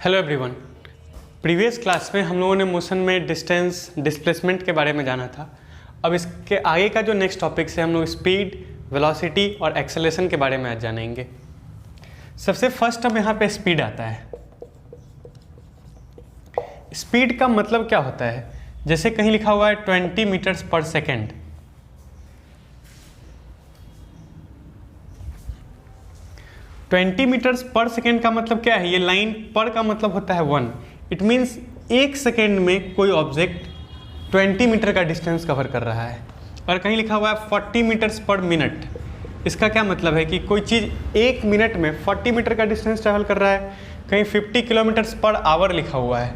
Hello everyone. Previous class में हम लोगों ने मोशन में डिस्टेंस डिस्प्लेसमेंट के बारे में जाना था। अब इसके आगे का जो नेक्स्ट टॉपिक है हम लोग स्पीड, वेलोसिटी और एक्सेलरेशन के बारे में आज जानेंगे। सबसे फर्स्ट अब यहाँ पे स्पीड आता है। स्पीड का मतलब क्या होता है? जैसे कहीं लिखा हुआ है 20 मीटर्स पर सेकेंड। ट्वेंटी मीटर्स पर सेकेंड का मतलब क्या है? ये लाइन पर का मतलब होता है 1। इट मीन्स एक सेकेंड में कोई ऑब्जेक्ट 20 मीटर का डिस्टेंस कवर कर रहा है। और कहीं लिखा हुआ है 40 मीटर्स पर मिनट। इसका क्या मतलब है कि कोई चीज़ एक मिनट में 40 मीटर का डिस्टेंस ट्रैवल कर रहा है। कहीं 50 किलोमीटर्स पर आवर लिखा हुआ है।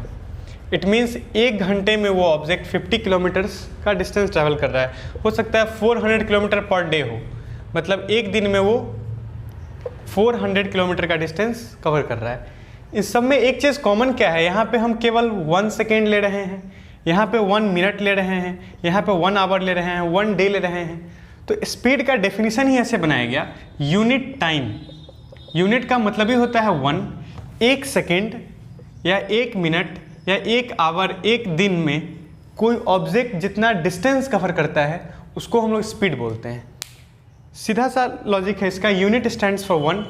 इट मीन्स एक घंटे में वो ऑब्जेक्ट 50 किलोमीटर्स का डिस्टेंस ट्रैवल कर रहा है। हो सकता है 400 किलोमीटर पर डे हो, मतलब एक दिन में वो 400 किलोमीटर का डिस्टेंस कवर कर रहा है। इस सब में एक चीज़ कॉमन क्या है? यहाँ पे हम केवल 1 सेकेंड ले रहे हैं, यहाँ पे 1 मिनट ले रहे हैं, यहाँ पे 1 आवर ले रहे हैं, 1 डे ले रहे हैं। तो स्पीड का डेफिनेशन ही ऐसे बनाया गया, यूनिट टाइम। यूनिट का मतलब ही होता है 1। एक सेकेंड या एक मिनट या एक आवर, एक दिन में कोई ऑब्जेक्ट जितना डिस्टेंस कवर करता है उसको हम लोग स्पीड बोलते हैं। सीधा सा लॉजिक है इसका। Unit stands for 1।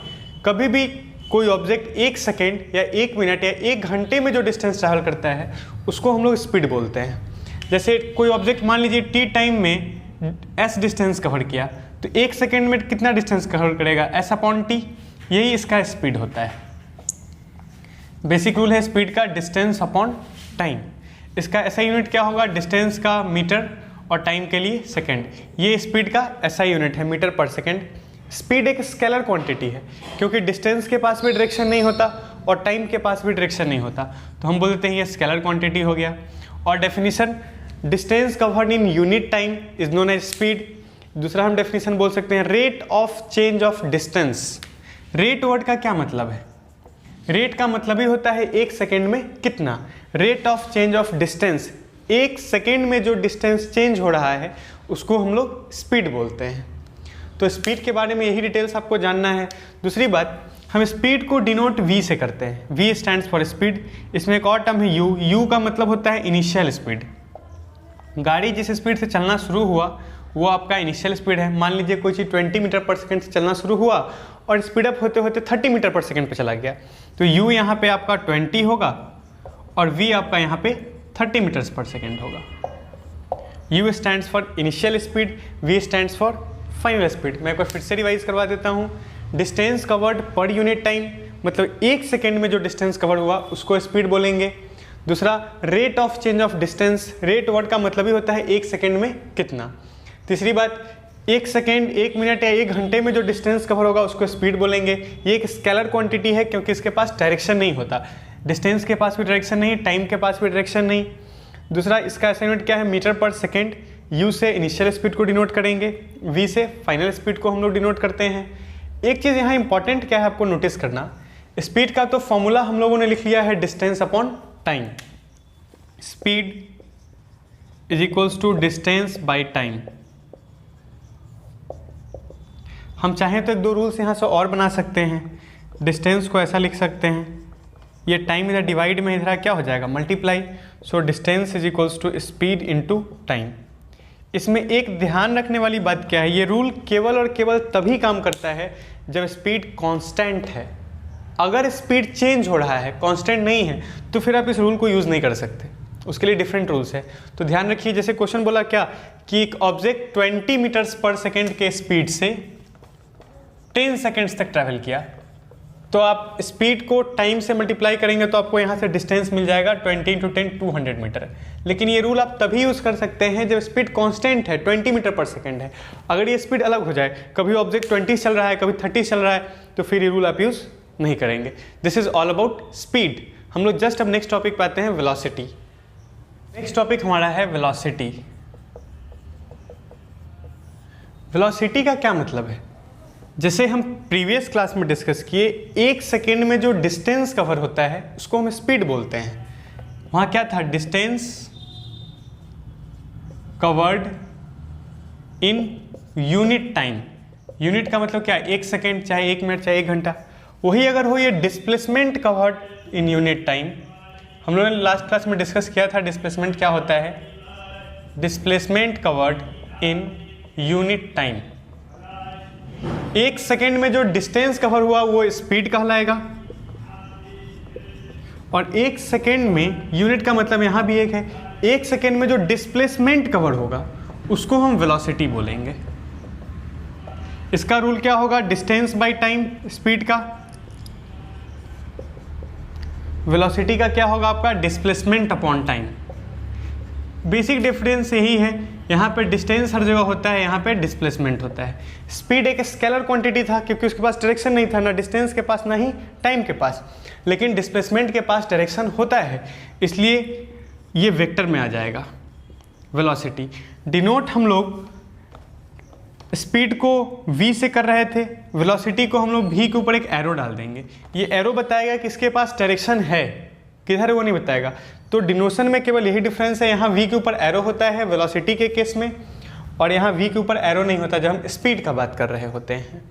कभी भी कोई ऑब्जेक्ट एक सेकेंड या एक मिनट या एक घंटे में जो डिस्टेंस ट्रैवल करता है उसको हम लोग स्पीड बोलते हैं। जैसे कोई ऑब्जेक्ट मान लीजिए टी टाइम में एस डिस्टेंस कवर किया, तो एक सेकेंड में कितना डिस्टेंस कवर करेगा? S upon T. यही इसका स्पीड होता है। बेसिक रूल है स्पीड का, डिस्टेंस अपॉन टाइम। इसका ऐसा यूनिट क्या होगा? डिस्टेंस का मीटर और टाइम के लिए सेकेंड। ये स्पीड का ऐसा यूनिट है, मीटर पर सेकेंड। स्पीड एक स्केलर क्वांटिटी है, क्योंकि डिस्टेंस के पास भी डायरेक्शन नहीं होता और टाइम के पास भी डायरेक्शन नहीं होता, तो हम बोलते हैं ये स्केलर क्वांटिटी हो गया। और definition, distance covered in unit time is known as speed. दूसरा हम डेफिनेशन बोल सकते हैं rate of change of distance. Rate word का क्या मतलब है? रेट का मतलब ही होता है एक सेकेंड में कितना। Rate of change of distance, एक सेकेंड में जो डिस्टेंस चेंज हो रहा है उसको हम लोग स्पीड बोलते हैं। तो स्पीड के बारे में यही डिटेल्स आपको जानना है। दूसरी बात, हम स्पीड को डिनोट वी से करते हैं। V stands for speed. इसमें एक और टर्म है यू। यू का मतलब होता है इनिशियल स्पीड। गाड़ी जिस स्पीड से चलना शुरू हुआ वो आपका इनिशियल स्पीड है। मान लीजिए कोई चीज़ 20 मीटर पर सेकेंड से चलना शुरू हुआ और स्पीड अप होते होते 30 मीटर पर सेकेंड पे चला गया, तो यू यहाँ पे आपका 20 होगा और वी आपका यहाँ पे 30 मीटर्स पर सेकेंड होगा। U stands for initial speed, V stands for final speed. मैं एक बार फिर से रिवाइज करवा देता हूँ। Distance covered per unit time, मतलब एक सेकेंड में जो डिस्टेंस कवर हुआ उसको स्पीड बोलेंगे। दूसरा, rate of change of distance. Rate word का मतलब ही होता है एक सेकेंड में कितना। तीसरी बात, एक सेकेंड, एक मिनट या एक घंटे में जो डिस्टेंस कवर होगा उसको स्पीड बोलेंगे। ये एक स्केलर क्वांटिटी है, क्योंकि इसके पास डायरेक्शन नहीं होता। डिस्टेंस के पास भी डायरेक्शन नहीं, टाइम के पास भी डायरेक्शन नहीं। दूसरा, इसका असाइनमेंट क्या है? मीटर पर सेकेंड। यू से इनिशियल स्पीड को डिनोट करेंगे, वी से फाइनल स्पीड को हम लोग डिनोट करते हैं। एक चीज़ यहाँ इंपॉर्टेंट क्या है आपको नोटिस करना, स्पीड का तो फॉर्मूला हम लोगों ने लिख लिया है distance upon time. Speed is equals to distance by time. हम चाहें तो एक दो रूल्स यहाँ से और बना सकते हैं। डिस्टेंस को ऐसा लिख सकते हैं, ये टाइम इधर डिवाइड में इधर क्या हो जाएगा? Multiply. So distance is equals to speed into time. इसमें एक ध्यान रखने वाली बात क्या है, ये रूल केवल और केवल तभी काम करता है जब स्पीड कांस्टेंट है। अगर स्पीड चेंज हो रहा है, कांस्टेंट नहीं है, तो फिर आप इस रूल को यूज़ नहीं कर सकते। उसके लिए डिफरेंट रूल्स है। तो ध्यान रखिए, जैसे क्वेश्चन बोला क्या कि एक ऑब्जेक्ट 20 मीटर्स पर सेकेंड के स्पीड से 10 सेकेंड्स तक ट्रैवल किया, तो आप स्पीड को टाइम से मल्टीप्लाई करेंगे तो आपको यहाँ से डिस्टेंस मिल जाएगा 20 × 10 200 मीटर। लेकिन ये रूल आप तभी यूज़ कर सकते हैं जब स्पीड कांस्टेंट है, 20 मीटर पर सेकेंड है। अगर ये स्पीड अलग हो जाए, कभी ऑब्जेक्ट 20 चल रहा है, कभी 30 चल रहा है, तो फिर ये रूल आप यूज़ नहीं करेंगे। This is all about speed. हम लोग जस्ट अब नेक्स्ट टॉपिक पे आते हैं, वेलोसिटी। नेक्स्ट टॉपिक हमारा है वेलोसिटी। वेलोसिटी का क्या मतलब है? जैसे हम प्रीवियस क्लास में डिस्कस किए, एक सेकेंड में जो डिस्टेंस कवर होता है उसको हम स्पीड बोलते हैं। वहाँ क्या था? Distance covered in unit time. Unit का मतलब क्या है? एक सेकेंड, चाहे एक मिनट, चाहे एक घंटा। वही अगर हो ये displacement covered in unit time, हम लोगों ने लास्ट क्लास में डिस्कस किया था डिस्प्लेसमेंट क्या होता है, displacement covered in unit time. 1 second में जो डिस्टेंस कवर हुआ वो स्पीड कहलाएगा, और 1 सेकेंड में, यूनिट का मतलब यहाँ भी एक है, 1 सेकेंड में जो डिस्प्लेसमेंट कवर होगा उसको हम वेलोसिटी बोलेंगे। इसका रूल क्या होगा, डिस्टेंस बाय टाइम, स्पीड का, वेलोसिटी का क्या होगा आपका, displacement upon time. Basic difference यही है, यहाँ पे डिस्टेंस हर जगह होता है, यहाँ पे डिस्प्लेसमेंट होता है। स्पीड एक स्केलर क्वांटिटी था क्योंकि उसके पास डायरेक्शन नहीं था, ना डिस्टेंस के पास ना ही टाइम के पास, लेकिन डिस्प्लेसमेंट के पास डायरेक्शन होता है, इसलिए ये वेक्टर में आ जाएगा। वेलोसिटी डिनोट हम लोग स्पीड को v से कर रहे थे, वेलोसिटी को हम लोग v के ऊपर एक एरो डाल देंगे। ये एरो बताएगा कि इसके पास डायरेक्शन है, किधर है वो नहीं बताएगा। तो डिनोशन में केवल यही डिफरेंस है, यहाँ v के ऊपर एरो होता है वेलोसिटी के केस में, और यहाँ v के ऊपर एरो नहीं होता जब हम स्पीड का बात कर रहे होते हैं।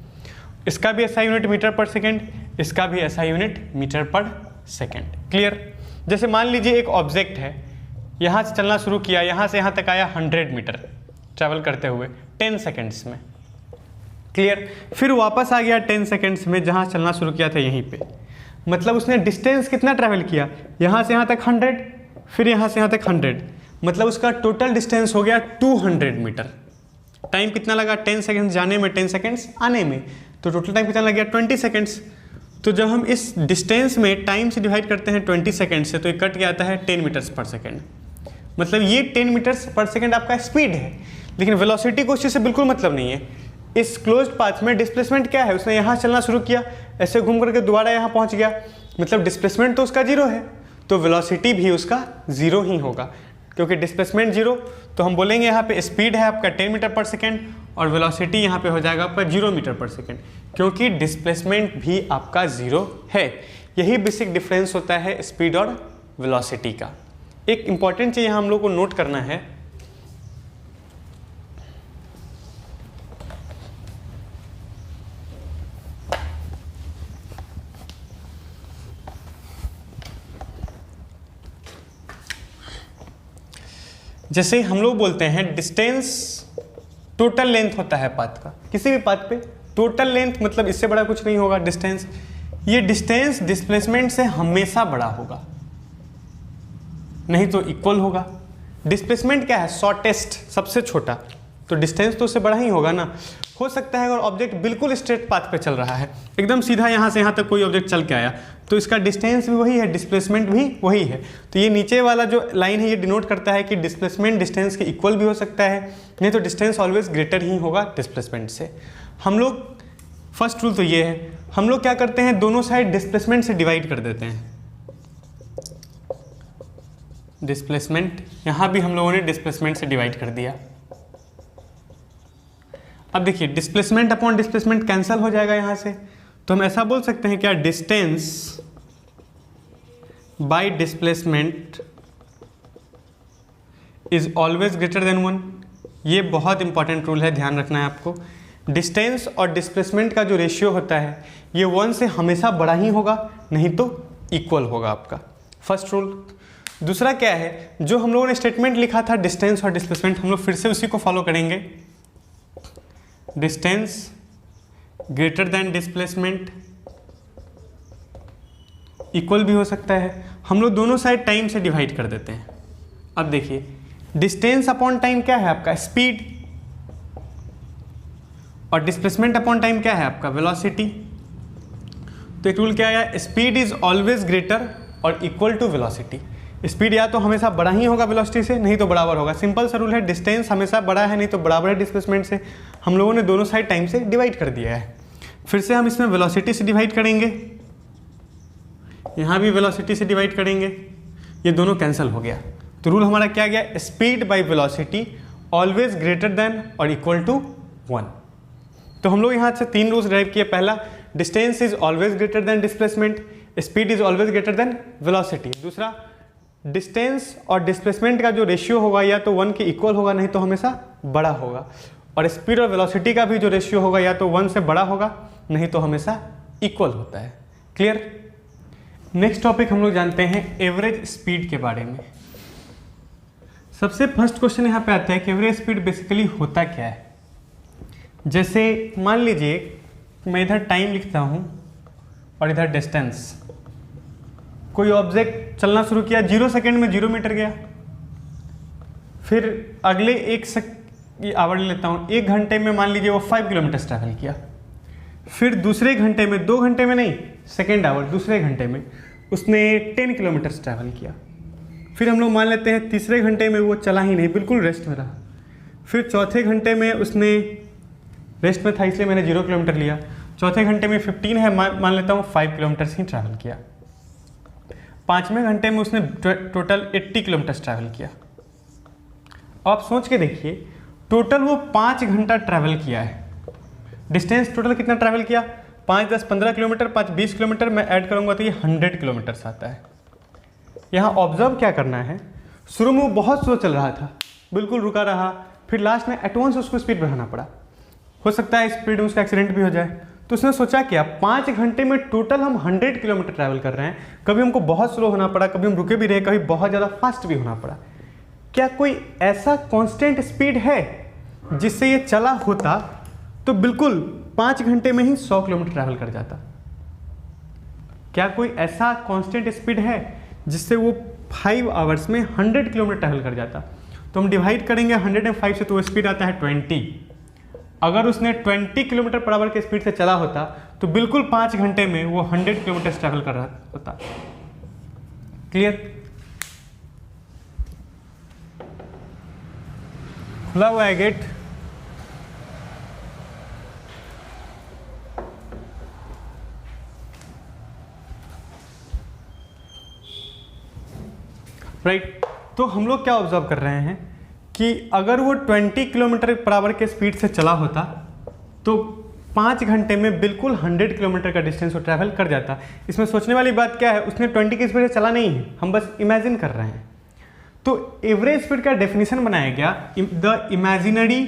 इसका भी ऐसा यूनिट मीटर पर सेकेंड, इसका भी ऐसा यूनिट मीटर पर सेकेंड। क्लियर। जैसे मान लीजिए एक ऑब्जेक्ट है, यहाँ से चलना शुरू किया, यहाँ से यहाँ तक आया 100 मीटर ट्रैवल करते हुए 10 सेकेंड्स में। क्लियर। फिर वापस आ गया 10 सेकेंड्स में जहाँ चलना शुरू किया था यहीं पे, मतलब उसने डिस्टेंस कितना ट्रैवल किया, यहाँ से यहाँ तक 100, फिर यहाँ से यहाँ तक 100, मतलब उसका टोटल डिस्टेंस हो गया 200 मीटर। टाइम कितना लगा, 10 सेकेंड्स जाने में, 10 सेकेंड्स आने में, तो टोटल टाइम कितना लग गया 20 सेकेंड्स। तो जब हम इस डिस्टेंस में टाइम से डिवाइड करते हैं 20 सेकेंड से, तो ये कट के आता है 10 मीटर्स पर सेकेंड। मतलब ये 10 मीटर्स पर सेकेंड आपका स्पीड है, लेकिन वेलोसिटी को उस चीज़ से बिल्कुल मतलब नहीं है। इस क्लोज्ड पाथ में डिस्प्लेसमेंट क्या है, उसने यहाँ चलना शुरू किया, ऐसे घूम करके दोबारा यहाँ पहुँच गया, मतलब डिस्प्लेसमेंट तो उसका 0 है, तो वेलोसिटी भी उसका 0 ही होगा, क्योंकि डिस्प्लेसमेंट 0। तो हम बोलेंगे यहाँ पे स्पीड है आपका 10 मीटर पर सेकेंड, और वेलोसिटी यहाँ पे हो जाएगा आपका 0 मीटर पर सेकेंड, क्योंकि डिस्प्लेसमेंट भी आपका 0 है। यही बेसिक डिफरेंस होता है स्पीड और वेलोसिटी का। एक इंपॉर्टेंट चीज़ हम लोग को नोट करना है, जैसे हम लोग बोलते हैं डिस्टेंस टोटल लेंथ होता है पाथ का, किसी भी पाथ पे टोटल लेंथ मतलब इससे बड़ा कुछ नहीं होगा डिस्टेंस। ये डिस्टेंस डिस्प्लेसमेंट से हमेशा बड़ा होगा, नहीं तो इक्वल होगा। डिस्प्लेसमेंट क्या है, शॉर्टेस्ट, सबसे छोटा, तो डिस्टेंस तो उससे बड़ा ही होगा ना। हो सकता है अगर ऑब्जेक्ट बिल्कुल स्ट्रेट पाथ पे चल रहा है, एकदम सीधा यहाँ से यहाँ तक कोई ऑब्जेक्ट चल के आया, तो इसका डिस्टेंस भी वही है, डिस्प्लेसमेंट भी वही है। तो ये नीचे वाला जो लाइन है ये डिनोट करता है कि डिस्प्लेसमेंट डिस्टेंस के इक्वल भी हो सकता है, नहीं तो डिस्टेंस ऑलवेज ग्रेटर ही होगा डिस्प्लेसमेंट से। हम लोग फर्स्ट रूल तो ये है, हम लोग क्या करते हैं, दोनों साइड डिस्प्लेसमेंट से डिवाइड कर देते हैं। डिस्प्लेसमेंट यहाँ भी हम लोगों ने डिस्प्लेसमेंट से डिवाइड कर दिया। अब देखिए डिस्प्लेसमेंट अपॉन डिस्प्लेसमेंट कैंसिल हो जाएगा यहाँ से, तो हम ऐसा बोल सकते हैं क्या, distance by displacement is always greater than 1। ये बहुत इंपॉर्टेंट रूल है, ध्यान रखना है आपको। डिस्टेंस और डिस्प्लेसमेंट का जो रेशियो होता है ये 1 से हमेशा बड़ा ही होगा, नहीं तो इक्वल होगा आपका, फर्स्ट रूल। दूसरा क्या है, जो हम लोगों ने स्टेटमेंट लिखा था डिस्टेंस और डिस्प्लेसमेंट, हम लोग फिर से उसी को फॉलो करेंगे। Distance greater than displacement equal भी हो सकता है, हम लोग दोनों साइड टाइम से डिवाइड कर देते हैं। अब देखिए डिस्टेंस अपॉन टाइम क्या है आपका, स्पीड, और डिस्प्लेसमेंट अपॉन टाइम क्या है आपका, वेलोसिटी। तो एक रूल क्या आया, स्पीड इज ऑलवेज ग्रेटर और इक्वल टू वेलोसिटी। स्पीड या तो हमेशा बड़ा ही होगा वेलोसिटी से, नहीं तो बराबर होगा। सिंपल सा रूल है, डिस्टेंस हमेशा बड़ा है नहीं तो बराबर है डिस्प्लेसमेंट से। हम लोगों ने दोनों साइड टाइम से डिवाइड कर दिया है। फिर से हम इसमें वेलोसिटी से डिवाइड करेंगे, यहाँ भी वेलोसिटी से डिवाइड करेंगे, ये दोनों कैंसिल हो गया। तो रूल हमारा क्या गया, speed by velocity always greater than और इक्वल टू 1। तो हम लोग यहाँ से 3 रूल्स ड्राइव किए। पहला, distance is always greater than displacement, speed is always greater than velocity. दूसरा, डिस्टेंस और डिस्प्लेसमेंट का जो रेशियो होगा या तो 1 के इक्वल होगा, नहीं तो हमेशा बड़ा होगा। और स्पीड और वेलोसिटी का भी जो रेशियो होगा या तो 1 से बड़ा होगा, नहीं तो हमेशा इक्वल होता है। क्लियर। नेक्स्ट टॉपिक हम लोग जानते हैं एवरेज स्पीड के बारे में। सबसे फर्स्ट क्वेश्चन यहाँ पे आता है कि एवरेज स्पीड बेसिकली होता क्या है। जैसे मान लीजिए मैं इधर टाइम लिखता हूँ और इधर डिस्टेंस। कोई ऑब्जेक्ट चलना शुरू किया, 0 सेकेंड में 0 मीटर गया, फिर अगले आवर लेता हूँ, 1 घंटे में मान लीजिए वो 5 किलोमीटर ट्रैवल किया, फिर दूसरे घंटे में, 2 घंटे में नहीं, सेकेंड आवर दूसरे घंटे में उसने 10 किलोमीटर ट्रैवल किया, फिर हम लोग मान लेते हैं तीसरे घंटे में वो चला ही नहीं, बिल्कुल रेस्ट में रहा, फिर चौथे घंटे में उसने रेस्ट में था इसलिए मैंने 0 किलोमीटर लिया, चौथे घंटे में 15 है, मान लेता हूँ 5 किलोमीटर ही ट्रैवल किया, पाँचवें घंटे में उसने टोटल 80 किलोमीटर ट्रैवल किया। आप सोच के देखिए, टोटल वो 5 घंटा ट्रैवल किया है। डिस्टेंस टोटल कितना ट्रैवल किया, 5, 10, 15 किलोमीटर, 5, 20 किलोमीटर, मैं ऐड करूंगा तो ये 100 किलोमीटर्स आता है। यहाँ ऑब्जर्व क्या करना है, शुरू में वो बहुत स्लो चल रहा था, बिल्कुल रुका रहा, फिर लास्ट में एट वंस उसको स्पीड बढ़ाना पड़ा। हो सकता है स्पीड में उसका एक्सीडेंट भी हो जाए, तो उसने सोचा क्या, 5 घंटे में टोटल हम 100 किलोमीटर ट्रैवल कर रहे हैं, कभी हमको बहुत स्लो होना पड़ा, कभी हम रुके भी रहे, कभी बहुत ज़्यादा फास्ट भी होना पड़ा। क्या कोई ऐसा कांस्टेंट स्पीड है जिससे ये चला होता तो बिल्कुल 5 घंटे में ही 100 किलोमीटर ट्रैवल कर जाता? क्या कोई ऐसा कांस्टेंट स्पीड है जिससे वो 5 आवर्स में 100 किलोमीटर ट्रैवल कर जाता? तो हम डिवाइड करेंगे 105 से, तो वो स्पीड आता है 20। अगर उसने 20 किलोमीटर पर आवर के स्पीड से चला होता तो बिल्कुल 5 घंटे में वो 100 किलोमीटर ट्रैवल कर रहा होता। क्लियर? खुला हुआ है गेट। राइट, तो हम लोग क्या ऑब्जर्व कर रहे हैं कि अगर वो 20 किलोमीटर पर आवर के स्पीड से चला होता तो 5 घंटे में बिल्कुल 100 किलोमीटर का डिस्टेंस वो ट्रैवल कर जाता। इसमें सोचने वाली बात क्या है, उसने 20 की स्पीड से चला नहीं है, हम बस इमेजिन कर रहे हैं। तो एवरेज स्पीड का डेफिनेशन बनाया गया, the imaginary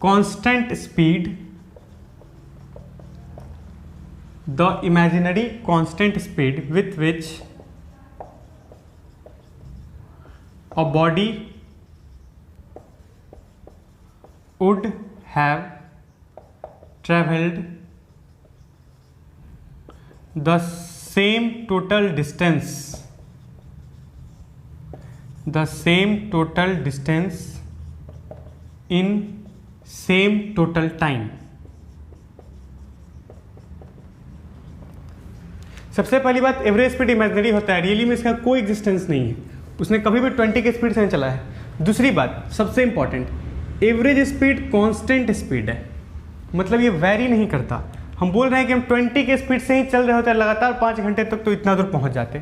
constant speed, the imaginary constant speed with which a body would have traveled the same total distance in same total time। सबसे पहली बात, एवरेज स्पीड इमेजिनरी होता है, रियली में इसका कोई एग्जिस्टेंस नहीं है, उसने कभी भी 20 की स्पीड से नहीं चला है। दूसरी बात, सबसे important, average speed constant speed है, मतलब ये वैरी नहीं करता। हम बोल रहे हैं कि हम 20 के स्पीड से ही चल रहे होते हैं लगातार 5 घंटे तक, तो इतना दूर पहुंच जाते।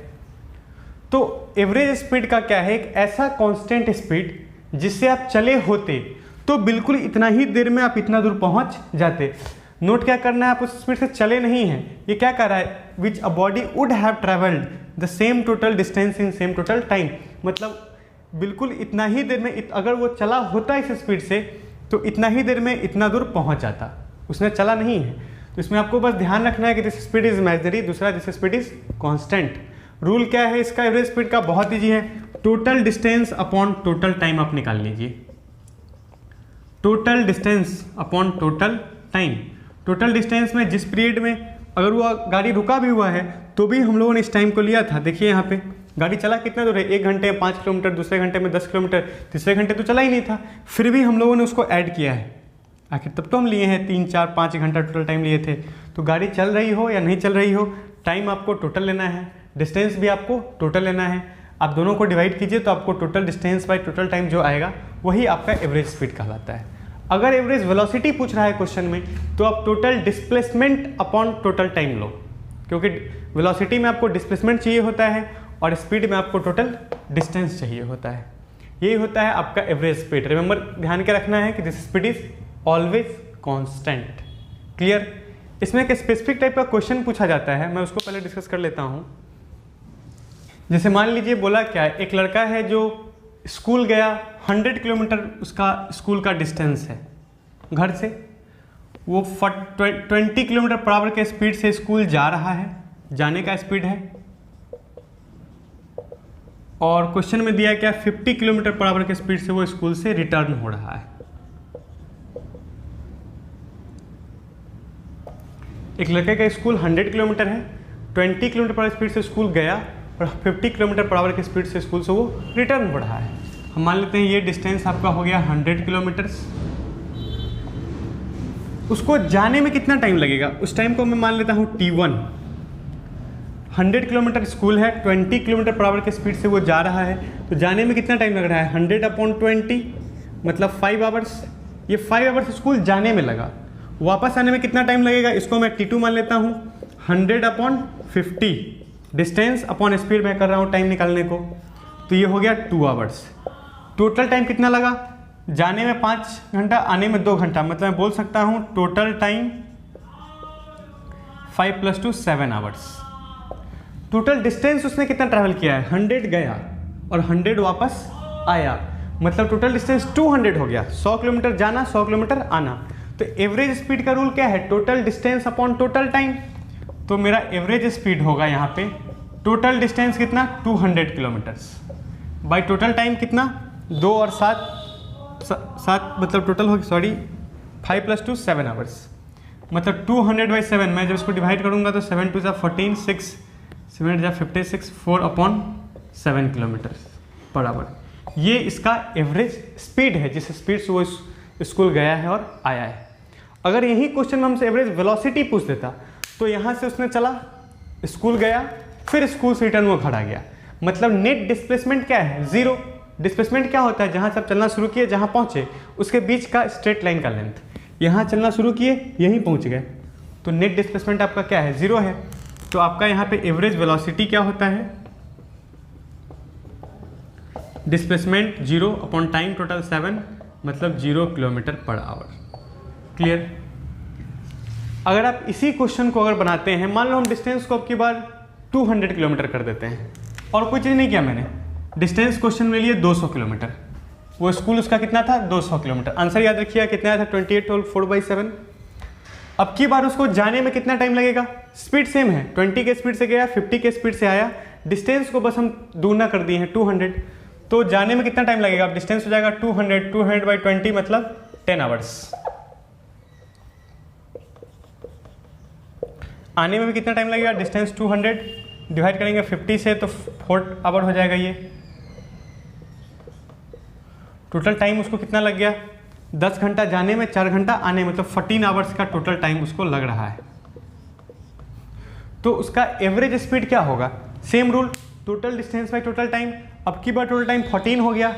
तो एवरेज स्पीड का क्या है, एक ऐसा कांस्टेंट स्पीड जिससे आप चले होते तो बिल्कुल इतना ही देर में आप इतना दूर पहुंच जाते। नोट क्या करना है, आप उस स्पीड से चले नहीं हैं, ये क्या कर रहा है, which a body would have travelled the same total distance in same total time, मतलब बिल्कुल इतना ही देर में, अगर वो चला होता इस स्पीड से तो इतना ही देर में इतना दूर पहुंच जाता, उसने चला नहीं है। तो इसमें आपको बस ध्यान रखना है कि दिस स्पीड इज इमेजिनरी, दूसरा this speed is constant. Rule क्या है इसका एवरेज स्पीड का, बहुत ईजी है, total distance upon total time आप निकाल लीजिए। Total distance upon total time, total distance में जिस पीरियड में अगर वो गाड़ी रुका भी हुआ है तो भी हम लोगों ने इस टाइम को लिया था। देखिए यहाँ पे गाड़ी चला कितना दूर है, 1 घंटे में 5 किलोमीटर, दूसरे घंटे में 10 किलोमीटर, तीसरे घंटे तो चला ही नहीं था, फिर भी हम लोगों ने उसको ऐड किया है। आखिर तब तो हम लिए हैं 3, 4, 5 घंटा टोटल टाइम लिए थे। तो गाड़ी चल रही हो या नहीं चल रही हो, टाइम आपको टोटल लेना है, डिस्टेंस भी आपको टोटल लेना है। आप दोनों को डिवाइड कीजिए तो आपको total distance by total time जो आएगा वही आपका एवरेज स्पीड कहलाता है। अगर एवरेज वेलोसिटी पूछ रहा है क्वेश्चन में तो आप total displacement upon total time लो, क्योंकि वेलोसिटी में आपको डिस्प्लेसमेंट चाहिए होता है और स्पीड में आपको टोटल डिस्टेंस चाहिए होता है। यही होता है आपका एवरेज स्पीड। रिमेंबर, ध्यान के रखना है कि this speed is always constant. Clear? इसमें एक स्पेसिफिक टाइप का क्वेश्चन पूछा जाता है, मैं उसको पहले डिस्कस कर लेता हूँ। जैसे मान लीजिए बोला क्या है, एक लड़का है जो स्कूल गया, 100 किलोमीटर उसका स्कूल का डिस्टेंस है घर से। वो 20 किलोमीटर पर आवर के स्पीड से स्कूल जा रहा है, जाने का स्पीड है, और क्वेश्चन में दिया क्या 50 किलोमीटर पर आवर के स्पीड से वो स्कूल से रिटर्न हो रहा है। एक लड़के का स्कूल 100 किलोमीटर है, 20 किलोमीटर पर स्पीड से स्कूल गया और 50 किलोमीटर पर आवर की स्पीड से स्कूल से वो रिटर्न हो रहा है। हम मान लेते हैं ये डिस्टेंस आपका हो गया 100 किलोमीटर्स। उसको जाने में कितना टाइम लगेगा, उस टाइम को मैं मान लेता हूँ T1। 100 किलोमीटर स्कूल है, 20 किलोमीटर पर आवर की स्पीड से वो जा रहा है, तो जाने में कितना टाइम लग रहा है 100/20 मतलब 5 आवर्स। ये 5 आवर्स स्कूल जाने में लगा। वापस आने में कितना टाइम लगेगा, इसको मैं T2 मान लेता हूँ। 100/50 डिस्टेंस अपॉन स्पीड में कर रहा हूँ टाइम निकालने को, तो ये हो गया 2 आवर्स। टोटल टाइम कितना लगा, जाने में 5 घंटा, आने में 2 घंटा, मतलब मैं बोल सकता हूँ total time 5 + 2 7 hours. Total distance उसने कितना ट्रैवल किया है, 100 गया और 100 वापस आया, मतलब टोटल डिस्टेंस 200 हो गया। 100 किलोमीटर जाना, 100 किलोमीटर आना। तो एवरेज स्पीड का रूल क्या है, total distance upon total time. तो मेरा एवरेज स्पीड होगा यहाँ पे, टोटल डिस्टेंस कितना 200 किलोमीटर्स बाई टोटल टाइम कितना 2 और 7 मतलब टोटल हो, सॉरी 5 + 2 7 आवर्स, मतलब 200/7। मैं जब इसको डिवाइड करूँगा तो 7 × 2 = 14, 6 7 × 56, 4/7 किलोमीटर पर आवर। ये इसका एवरेज स्पीड है जिस स्पीड से वो स्कूल गया है और आया है। अगर यही क्वेश्चन में हमसे एवरेज वेलोसिटी पूछ देता तो यहाँ से उसने चला, स्कूल गया, फिर स्कूल से रिटर्न वो घर आ गया, मतलब नेट डिस्प्लेसमेंट क्या है 0। डिस्प्लेसमेंट क्या होता है, जहाँ से आप चलना शुरू किए जहाँ पहुँचे उसके बीच का स्ट्रेट लाइन का लेंथ। यहाँ चलना शुरू किए यहीं पहुँच गए, तो नेट डिस्प्लेसमेंट आपका क्या है 0 है। तो आपका यहाँ पे एवरेज वेलोसिटी क्या होता है, डिस्प्लेसमेंट 0/टाइम टोटल 7 मतलब 0 किलोमीटर पर आवर। क्लियर। अगर आप इसी क्वेश्चन को अगर बनाते हैं, मान लो हम डिस्टेंस को अब की बार 200 किलोमीटर कर देते हैं और कोई चीज़ नहीं किया मैंने, डिस्टेंस क्वेश्चन में लिए 200 किलोमीटर, वो स्कूल उसका कितना था 200 किलोमीटर। आंसर याद रखिएगा कितना था 28 होल 4/7। अब की बार उसको जाने में कितना टाइम लगेगा, स्पीड सेम है, 20 के स्पीड से गया, 50 के स्पीड से आया, डिस्टेंस को बस हम दूना कर दिए हैं 200, तो जाने में कितना टाइम लगेगा, अब डिस्टेंस हो जाएगा 200/20 मतलब 10 आवर्स। आने में भी कितना टाइम लगेगा, डिस्टेंस 200 डिवाइड करेंगे 50 से तो 4 आवर हो जाएगा। ये टोटल टाइम उसको कितना लग गया, 10 घंटा जाने में, 4 घंटा आने में, मतलब 14 आवर्स का टोटल टाइम उसको लग रहा है। तो उसका एवरेज स्पीड क्या होगा, same rule, total distance by total time. अब की बार टोटल टाइम 14 हो गया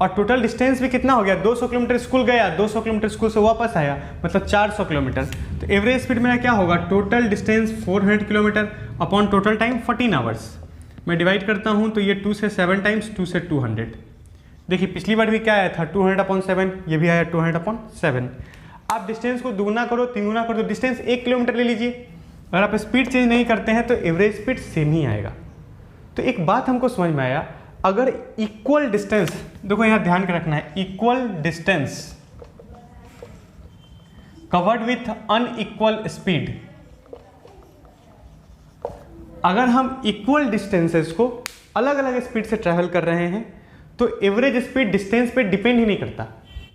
और टोटल डिस्टेंस भी कितना हो गया, 200 किलोमीटर स्कूल गया, 200 किलोमीटर स्कूल से वापस आया, मतलब 400 किलोमीटर। तो एवरेज स्पीड मेरा क्या होगा, total distance 400 kilometre upon total time 14 hours. मैं डिवाइड करता हूँ तो ये 2 से 7 टाइम्स 2 से 200। देखिए पिछली बार भी क्या आया था 200/7, ये भी आया 200/7। आप डिस्टेंस को दुगुना करो, तिगुना करो, तो डिस्टेंस 1 किलोमीटर ले लीजिए। अगर आप स्पीड चेंज नहीं करते हैं तो एवरेज स्पीड सेम ही आएगा। तो एक बात हमको समझ में आया, अगर इक्वल डिस्टेंस, देखो यहाँ ध्यान के रखना है, equal distance covered with unequal speed, अगर हम इक्वल डिस्टेंसेस को अलग अलग स्पीड से ट्रैवल कर रहे हैं तो एवरेज स्पीड डिस्टेंस पे डिपेंड ही नहीं करता।